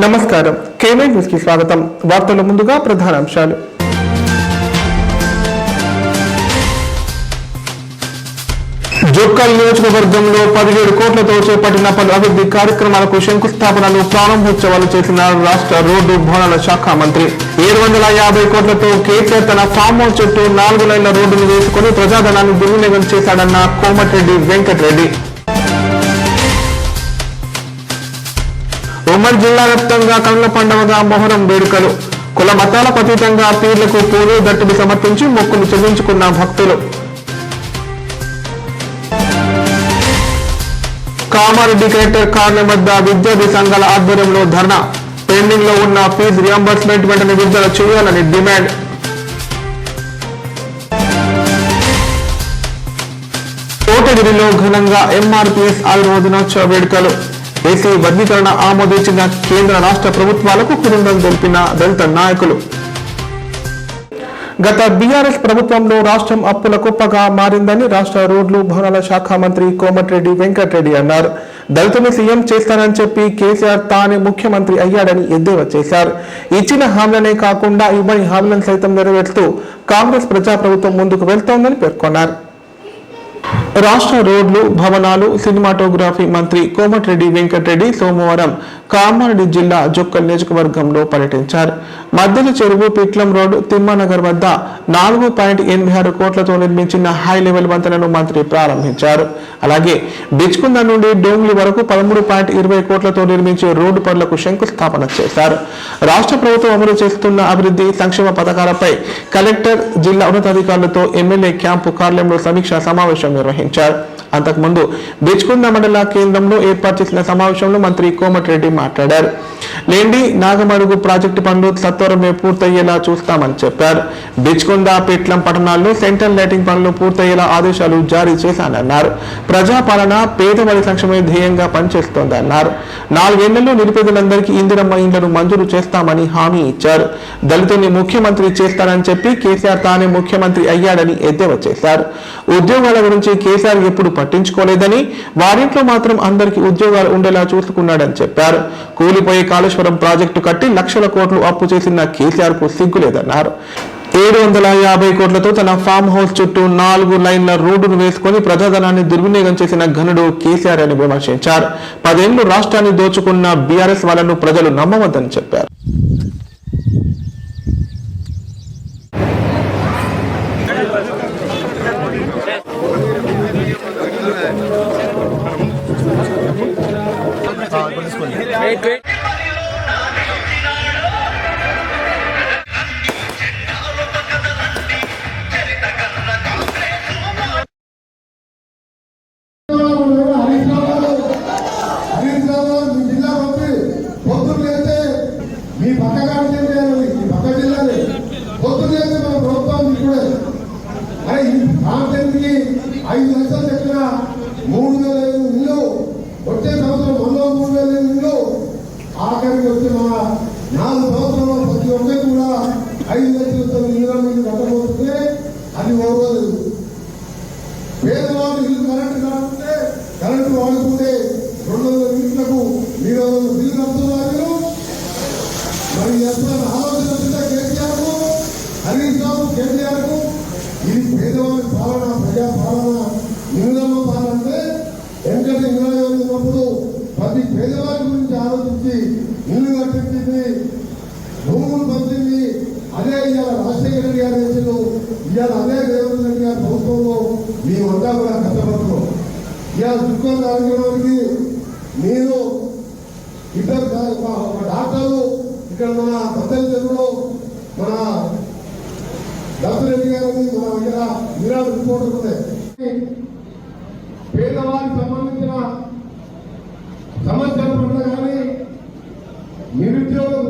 నమస్కారం. KY news కి స్వాగతం. వార్తల ముందుగా ప్రధానాంశాలు. జోక్కల్ నియోజకవర్గంలో 17 కోట్లతో చేపట్టిన పలు అభివృద్ధి కార్యక్రమాలకు శంకుస్థాపనలు, ప్రారంభోత్సవాలు చేసిన రాష్ట్ర రోడ్డు భవనాల శాఖ మంత్రి. 750 కోట్లతో కేసీఆర్ తన ఫామ్ హౌస్ చుట్టూ 4 లైన్ల రోడ్డును వేసుకుని ప్రజాధనాన్ని దుర్వినియోగం చేశాడన్న కోమటిరెడ్డి వెంకటరెడ్డి. ఉమ్మడి జిల్లా వ్యాప్తంగా కనుల పండుగగా మొహరం వేడుకలు. కుల మతాలకు అతీతంగా పీర్లకు పూలు దట్టులు సమర్పించి మొక్కులు చెల్లించుకున్న భక్తులు. కామారెడ్డి కలెక్టర్ కార్యాలయం వద్ద విద్యార్థి సంఘాల ఆధ్వర్యంలో ధర్నా. పెండింగ్ లో ఉన్న ఫీజు రియంబర్స్మెంట్ వెంటనే విడుదల చేయాలని డిమాండ్. కోటగిరిలో ఘనంగా ఎంఆర్పీఎస్ ఆవిర్భావ దినోత్సవ వేడుకలు. ఏసీ వర్గీకరణ ఆమోదించిన కేంద్ర రాష్ట్ర ప్రభుత్వాలకు కృతజ్ఞతలు తెలిపిన దళిత నాయకులు. గత బీఆర్ఎస్ ప్రభుత్వంలో రాష్ట్రం అప్పుల కుప్పగా మారిందని రాష్ట్ర రోడ్లు భవనాల శాఖ మంత్రి కోమటిరెడ్డి వెంకటరెడ్డి అన్నారు. దళితుని సీఎం చేస్తానని చెప్పి కేసీఆర్ తానే ముఖ్యమంత్రి అయ్యాడని ఎద్దేవా చేశారు. ఇచ్చిన హామీలనే కాకుండా ఇవ్వని హామీలను సైతం నెరవేరుస్తూ కాంగ్రెస్ ప్రజాప్రభుత్వం ముందుకు వెళ్తోందని పేర్కొన్నారు. రాష్ట్ర రోడ్లు భవనాలు సినిమాటోగ్రఫీ మంత్రి కోమటిరెడ్డి వెంకటరెడ్డి సోమవారం కామారెడ్డి జిల్లా జోక్కల్ నియోజకవర్గంలో పర్యటించారు. మద్దెల చెరువు పిట్లం రోడ్ తిమ్మానగర్ వద్ద 4.86 కోట్లతో నిర్మించిన హై లెవెల్ వంతెనను మంత్రి ప్రారంభించారు. అలాగే బిచ్కుంద నుండి డోంగ్లీ వరకు 13.20 కోట్లతో నిర్మించే రోడ్డు పనులకు శంకుస్థాపన చేశారు. రాష్ట్ర ప్రభుత్వం అమలు చేస్తున్న అభివృద్ధి సంక్షేమ పథకాలపై కలెక్టర్, జిల్లా ఉన్నతాధికారులతో ఎమ్మెల్యే క్యాంపు కార్యాలయంలో సమీక్షా సమావేశం నిర్వహించారు. అంతకుముందు బిచ్కుంద మండల కేంద్రంలో ఏర్పాటు చేసిన సమావేశంలో మంత్రి కోమటిరెడ్డి మాట్లాడారు. లేండి నాగమడుగు ప్రాజెక్టు పనులు సత్వరమే పూర్తయ్యేలా చూస్తామని చెప్పారు. బిచ్కుంద, పిట్లం పట్టణాల్లో సెంట్రల్ లైటింగ్ పనులు పూర్తయ్యేలా ఆదేశాలు జారీ చేశానన్నారు. ప్రజాపాలన పేదవారి సంక్షేమ ధ్యేయంగా పనిచేస్తోందన్నారు. 4 ఏళ్లలో నిరుపేదలందరికీ ఇందిరమ్మ ఇండ్లను మంజూరు చేస్తామని హామీ ఇచ్చారు. దళితుల్ని ముఖ్యమంత్రి చేస్తానని చెప్పి కేసీఆర్ తానే ముఖ్యమంత్రి అయ్యాడని ఎద్దేవా చేశారు. ఉద్యోగాల గురించి కేసీఆర్ ఎప్పుడు పట్టించుకోలేదని, వారింట్లో మాత్రం అందరికీ ఉద్యోగాలు ఉండేలా చూసుకున్నాడని చెప్పారు. కూలిపోయే కాళేశ్వరం ప్రాజెక్టు కట్టి లక్షల కోట్లు అప్పు చేసిన కేసీఆర్ కు సిగ్గులేదన్నారు. 750 కోట్లతో తన ఫామ్ హౌస్ చుట్టూ 4 లైన్ల రోడ్డును వేసుకుని ప్రజాధనాన్ని దుర్వినియోగం చేసిన ఘనుడు కేసీఆర్ అని విమర్శించారు. 10 ఏళ్లు రాష్ట్రాన్ని దోచుకున్న బీఆర్ఎస్ వాళ్ళను ప్రజలు నమ్మవద్దని చెప్పారు. పేదవాళ్ళు ఇల్లు కరెంటు వాడుకుంటే 200 యూనిట్లకు 300 బిల్లు కడుతున్నారు. మరి ఎప్పుడైనా ఆలోచన కేసీఆర్ కు, హరీష్ రావు కేసీఆర్ కు ఇది పేదవాళ్ళ పాలన, ప్రజా పాలన, నిరుదమ్మ పాలన అంటే వెంకట ఇంద్రాజు ఉన్నప్పుడు ప్రతి పేదవారి గురించి ఆలోచించి ఇల్లు కట్టించింది, భూములు పంచింది. అదే ఇవాళ రాజశేఖర రెడ్డి గారు చేసిండు, ఇవాళ అదే రేవంత్ రెడ్డి గారి ప్రభుత్వంలో మేమంతా కూడా కష్టపడుతున్నాం. ఇవాళ చుక్కలు రాజకీయానికి నేను ఇద్దరు డాక్టర్లు ఇక్కడ మన మద్దెల చెరువులో మన దర్శరెడ్డి గారు, మన ఇక్కడ విరాట్ రిపోర్టర్ ఉన్నాయి. పేదవారికి సంబంధించిన సమస్యల పట్ల కానీ,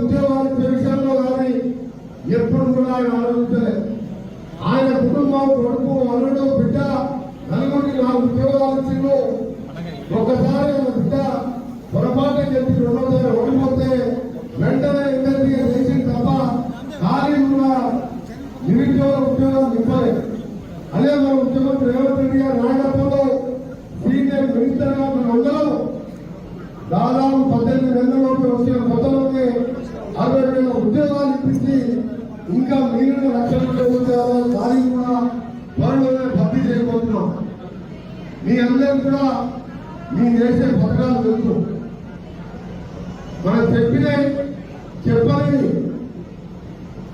ఉద్యోగాల విషయంలో కానీ ఎప్పుడు కూడా ఆయన ఆలోచించలేదు. ఆయన కుటుంబం, కొడుకు, అల్లుడు, బిడ్డ నలుగురికి 4 ఉద్యోగాలు ఇచ్చిండు. ఒక్కసారి ఆయన బిడ్డ పొరపాటు చెప్పి 2వసారి ఓడిపోతే వెంటనే ఇండస్ట్రీ చేసింది తప్ప ఖాళీ ఉన్న ఉద్యోగం నింపలేదు. అదే మన ముఖ్యమంత్రి రేవంత్ రెడ్డి గారి నాయకత్వంలో సీనియర్ మినిస్టర్ గా మనం అందరం దాదాపు 18 నెలల లోపు వచ్చిన కొత్తలోనే 60,000 ఉద్యోగాలు ఇప్పించి ఇంకా మిగిలిన లక్షల ఉద్యోగాలు ఖాళీ కూడా త్వరలోనే భర్తీ చేయబోతున్నాం. మీ అందరూ కూడా మీ చేసే పథకాలు తెలుసు. మనం చెప్పని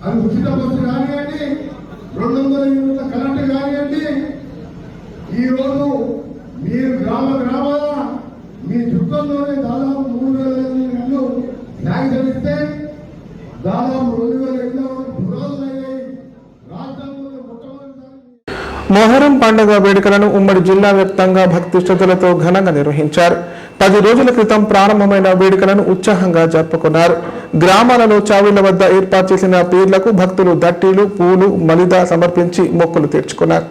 అది ఉచిత బస్సు కానివ్వండి, 200 యూనిట్ల కరెంటు కానివ్వండి, ఈరోజు మీరు గ్రామాల మీ చుట్టంలోనే దాదాపు 3,000 ఇళ్ళు శాంక్షన్ ఇస్తే దాదాపు 2,000 ఇళ్ళ పురోగతులయ్యాయి. రాష్ట్రంలోనే మొట్టమొదటిసారి మొహరం పండుగ వేడుకలను ఉమ్మడి జిల్లా వ్యాప్తంగా భక్తి శ్రద్ధలతో ఘనంగా నిర్వహించారు. 10 రోజుల క్రితం ప్రారంభమైన వేడుకలను ఉత్సాహంగా జరుపుకున్నారు. గ్రామాలలో చావిళ్ల వద్ద ఏర్పాటు చేసిన పీర్లకు భక్తులు దట్టీలు, పూలు, మలిదా సమర్పించి మొక్కులు తీర్చుకున్నారు.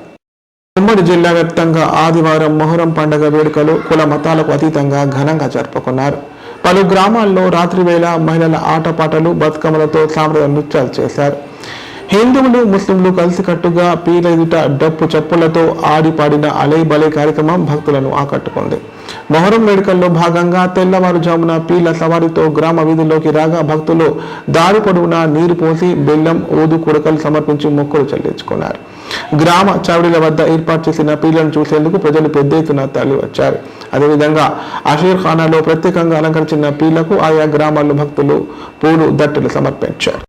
ఉమ్మడి జిల్లా వ్యాప్తంగా ఆదివారం మొహరం పండుగ వేడుకలు కుల మతాలకు అతీతంగా ఘనంగా జరుపుకున్నారు. పలు గ్రామాల్లో రాత్రి వేళ మహిళల ఆటపాటలు, బతుకమ్మలతో సాంప్రదాయ నృత్యాలు చేశారు. హిందువులు, ముస్లింలు కలిసికట్టుగా పీర్ల ఎదుట డప్పు చప్పులతో ఆడిపాడిన అలై బలై కార్యక్రమం భక్తులను ఆకట్టుకుంది. మొహరం వేడుకల్లో భాగంగా తెల్లవారుజామున పీర్ల సవారితో గ్రామ వీధుల్లోకి రాగా భక్తులు దారి పొడవునా నీరు పోసి బెల్లం, ఊదు కుడకలు సమర్పించి మొక్కులు చెల్లించుకున్నారు. గ్రామ చావడిల వద్ద ఏర్పాటు చేసిన పీర్లను చూసేందుకు ప్రజలు పెద్ద ఎత్తున తరలి వచ్చారు. అదేవిధంగా అషీర్ ఖానాలో ప్రత్యేకంగా అలంకరించిన పీర్లకు ఆయా గ్రామాల్లో భక్తులు పూలు, దట్టలు సమర్పించారు.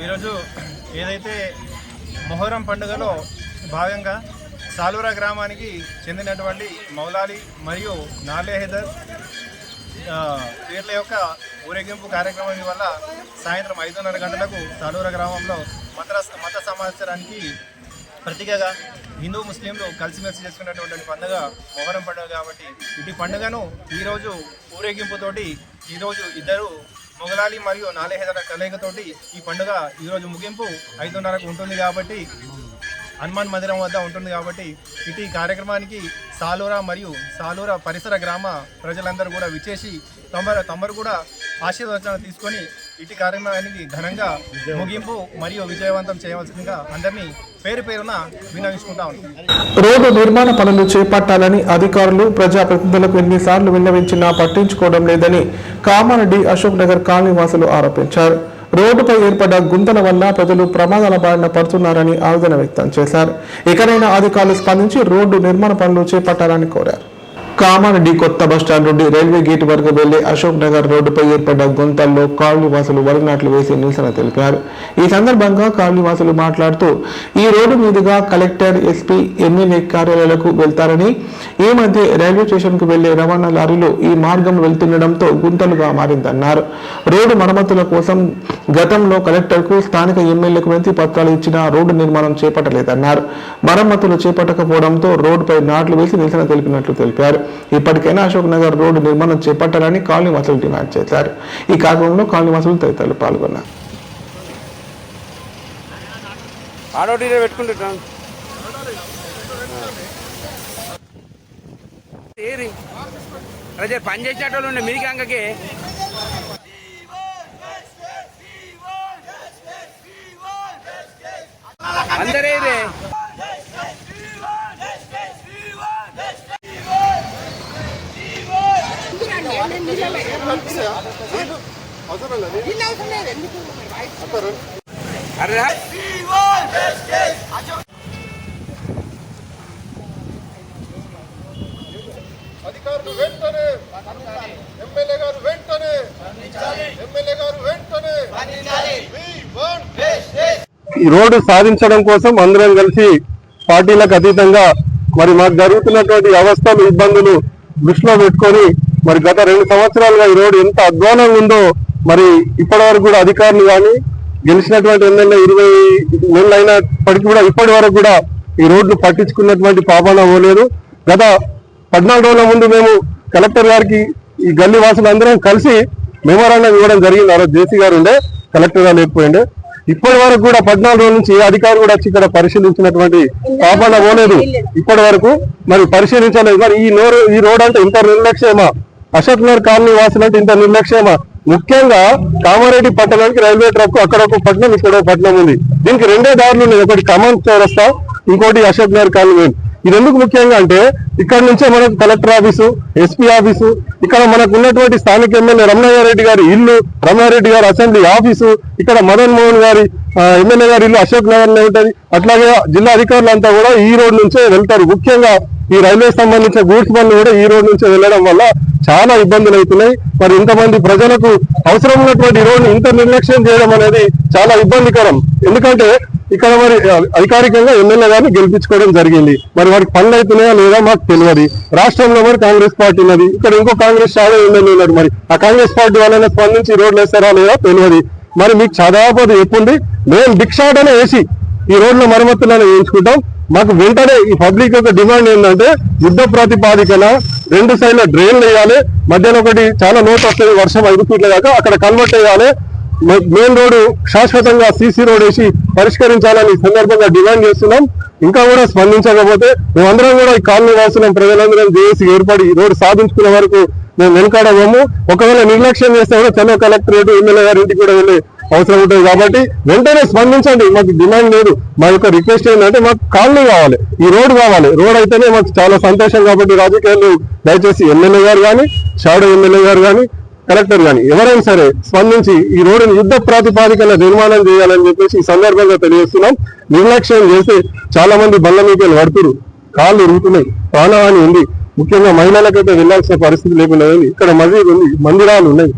ఈరోజు ఏదైతే మొహరం పండుగలో భాగంగా సాలూరా గ్రామానికి చెందినటువంటి మౌలాలి మరియు నాలే హైదర్ పీర్ల యొక్క ఊరేగింపు కార్యక్రమం వల్ల సాయంత్రం 5:30 గంటలకు సాలూరా గ్రామంలో మత సమాచారానికి ప్రతీకగా హిందూ ముస్లింలు కలిసిమెలిసి చేసుకున్నటువంటి పండుగ మొహరం పండుగ. కాబట్టి ఇటు పండుగను ఈరోజు ఊరేగింపుతోటి ఈరోజు ఇద్దరు మొగలాలి మరియు నాలే హైదర్ కలయికతోటి ఈ పండుగ ఈరోజు ముగింపు 5:30కు ఉంటుంది. కాబట్టి హనుమాన్ మందిరం వద్ద ఉంటుంది. కాబట్టి ఇటు కార్యక్రమానికి సాలూరా మరియు సాలూరా పరిసర గ్రామ ప్రజలందరూ కూడా విచ్చేసి తమరు కూడా ఆశీర్వచన తీసుకొని ఇటు కార్యక్రమానికి ఘనంగా ముగింపు మరియు విజయవంతం చేయవలసిందిగా అందరినీ పేరు పేరున విన్నవించుకుంటా ఉన్నాం. రోడ్డు నిర్మాణ పనులు చేపట్టాలని అధికారులు ప్రజాప్రతినిధులకు ఎన్నిసార్లు విన్నవించినా పట్టించుకోవడం లేదని కామారెడ్డి అశోక్ నగర్ కాలనీ వాసులు ఆరోపించారు. రోడ్డుపై ఏర్పడ్డ గుంతల వల్ల ప్రజలు ప్రమాదాల బారిన పడుతున్నారని ఆవేదన వ్యక్తం చేశారు. ఇకనైనా అధికారులు స్పందించి రోడ్డు నిర్మాణ పనులు చేపట్టాలని కోరారు. కామారెడ్డి కొత్త బస్టాండ్ నుండి రైల్వే గేట్ వరకు వెళ్లే అశోక్ నగర్ రోడ్డుపై ఏర్పడ్డ గుంతల్లో కాలనీవాసులు వరినాట్లు వేసి నిరసన తెలిపారు. ఈ సందర్భంగా కాలనీవాసులు మాట్లాడుతూ ఈ రోడ్డు మీదుగా కలెక్టర్, ఎస్పీ, ఎమ్మెల్యే కార్యాలయాలకు వెళ్తారని, ఈ మధ్య రైల్వే స్టేషన్ కు వెళ్లే రవాణా లారీలు ఈ మార్గం వెళ్తుండటంతో గుంతలుగా మారిందన్నారు. రోడ్డు మరమ్మతుల కోసం గతంలో కలెక్టర్ కు, స్థానిక ఎమ్మెల్యేకు వినతి పత్రాలు ఇచ్చినా రోడ్డు నిర్మాణం చేపట్టలేదన్నారు. మరమ్మతులు చేపట్టకపోవడంతో రోడ్డుపై నాట్లు వేసి నిరసన తెలిపినట్లు తెలిపారు. ఇప్పటికైనా అశోక్ నగర్ రోడ్డు నిర్మాణం చేపట్టాలని కాలనీవాసులు డిమాండ్ చేశారు. ఈ కార్యక్రమంలో కాలనీవాసులు తదితరులు పాల్గొన్నారు. పని చేసేటోళ్ళు మీకు అంకకి అందరే అధికారులు వెంటనే, ఎమ్మెల్యే గారు వెంటనే, ఎమ్మెల్యే గారు వెంటనే. ఈ రోడ్డు సాధించడం కోసం అందరం కలిసి పార్టీలకు అతీతంగా మరి మాకు జరుగుతున్నటువంటి అవస్థలు, ఇబ్బందులు దృష్టిలో పెట్టుకొని మరి గత 2 సంవత్సరాలుగా ఈ రోడ్డు ఎంత అధ్వానంగా ఉందో మరి ఇప్పటి వరకు కూడా అధికారులు కానీ, గెలిచినటువంటి ఎమ్మెల్యే 20 నెలలు అయినప్పటికీ కూడా ఇప్పటి వరకు కూడా ఈ రోడ్లు పట్టించుకున్నటువంటి పాపాన పోలేదు. గత 14 రోజుల ముందు మేము కలెక్టర్ గారికి ఈ గల్లీ వాసులు అందరం కలిసి మెమోరాండం ఇవ్వడం జరిగింది. ఆ రోజు జేసీ గారు ఉండే, కలెక్టర్ గారు లేకపోయిండే. ఇప్పటి వరకు కూడా 14 రోజుల నుంచి ఏ అధికారి కూడా వచ్చి ఇక్కడ పరిశీలించినటువంటి పాపాన పోలేదు. ఇప్పటి వరకు మరి పరిశీలించలేదు. మరి ఈ రోడ్ అంటే ఇంత నిర్లక్ష్యమా? అశోక్ నగర్ కాలనీ వాసులు అంటే ఇంత నిర్లక్ష్యమా? ముఖ్యంగా కామారెడ్డి పట్టణానికి రైల్వే ట్రాక్ అక్కడ ఒక పట్టణం, ఇక్కడ ఒక పట్టణం ఉంది. దీనికి 2 దారులు ఉన్నాయి. ఒకటి కమాన్ చౌరస్తా, ఇంకోటి అశోక్ నగర్ కాలనీ. ఇది ఎందుకు ముఖ్యంగా అంటే ఇక్కడ నుంచే మనకు కలెక్టర్ ఆఫీసు, ఎస్పీ ఆఫీసు, ఇక్కడ మనకు ఉన్నటువంటి స్థానిక ఎమ్మెల్యే రమణారెడ్డి గారి ఇల్లు, రమణారెడ్డి గారి అసెంబ్లీ ఆఫీసు, ఇక్కడ మదన్ మోహన్ గారి ఎమ్మెల్యే గారి ఇల్లు అశోక్ నగర్ లో ఉంటుంది. అట్లాగే జిల్లా అధికారులంతా కూడా ఈ రోడ్ నుంచే వెళ్తారు. ముఖ్యంగా ఈ రైల్వే సంబంధించిన గూడ్స్ బండ్లు కూడా ఈ రోడ్ నుంచే వెళ్ళడం వల్ల చాలా ఇబ్బందులు అవుతున్నాయి. మరి ఇంతమంది ప్రజలకు అవసరం ఉన్నటువంటి రోడ్డు ఇంత నిర్లక్ష్యం చేయడం అనేది చాలా ఇబ్బందికరం. ఎందుకంటే ఇక్కడ మరి అధికారికంగా ఎమ్మెల్యే గారిని గెలిపించుకోవడం జరిగింది. మరి వారికి పనులు అవుతున్నాయా లేదా మాకు తెలియదు. రాష్ట్రంలో మరి కాంగ్రెస్ పార్టీ ఉన్నది, ఇక్కడ ఇంకో కాంగ్రెస్ చాలా ఎమ్మెల్యే ఉన్నారు. మరి ఆ కాంగ్రెస్ పార్టీ వాళ్ళని స్పందించి రోడ్లు వేస్తారా లేదా తెలియదు. మరి మీకు చదవకపోతే చెప్పుంది, మేము భిక్షాటనే వేసి ఈ రోడ్ల మరమ్మతులను వేయించుకుంటాం. మాకు వెంటనే ఈ పబ్లిక్ యొక్క డిమాండ్ ఏంటంటే యుద్ధ ప్రాతిపాదికన 2 సైడ్ల డ్రైన్లు వేయాలి, మధ్యలో ఒకటి చాలా లోటు వస్తుంది వర్షం 5 ఫీట్ల దాకా, అక్కడ కన్వర్ట్ వేయాలి. మెయిన్ రోడ్డు శాశ్వతంగా సీసీ రోడ్ వేసి పరిష్కరించాలని సందర్భంగా డిమాండ్ చేస్తున్నాం. ఇంకా కూడా స్పందించకపోతే మేమందరం కూడా ఈ కాలనీ వాసులం ప్రజలందరం చేసి ఏర్పడి ఈ రోడ్డు సాధించుకునే వరకు మేము వెనకాడము. ఒకవేళ నిర్లక్ష్యం చేస్తే కూడా చలో కలెక్టరేట్, ఎమ్మెల్యే గారి ఇంటికి కూడా వెళ్ళే అవసరం ఉంటుంది. కాబట్టి వెంటనే స్పందించండి. మాకు డిమాండ్ లేదు. మా యొక్క రిక్వెస్ట్ ఏంటంటే మాకు కాలనీ కావాలి, ఈ రోడ్ కావాలి. రోడ్ అయితేనే మాకు చాలా సంతోషం. కాబట్టి రాజకీయాలు దయచేసి ఎమ్మెల్యే గారు కానీ, షాడో ఎమ్మెల్యే గారు కానీ, కలెక్టర్ కానీ ఎవరైనా సరే స్పందించి ఈ రోడ్డుని యుద్ధ ప్రాతిపాదికన నిర్మాణం చేయాలని చెప్పేసి ఈ సందర్భంగా తెలియజేస్తున్నాం. నిర్లక్ష్యం చేస్తే చాలా మంది బండ్ల మీదకి పడుతున్నారు, కాళ్ళు ఉరుగుతున్నాయి, ప్రాణహాని ఉంది. ముఖ్యంగా మహిళలకైతే వెళ్లాల్సిన పరిస్థితి లేకుండా ఇక్కడ మసీదు ఉంది, మందిరాలు ఉన్నాయి.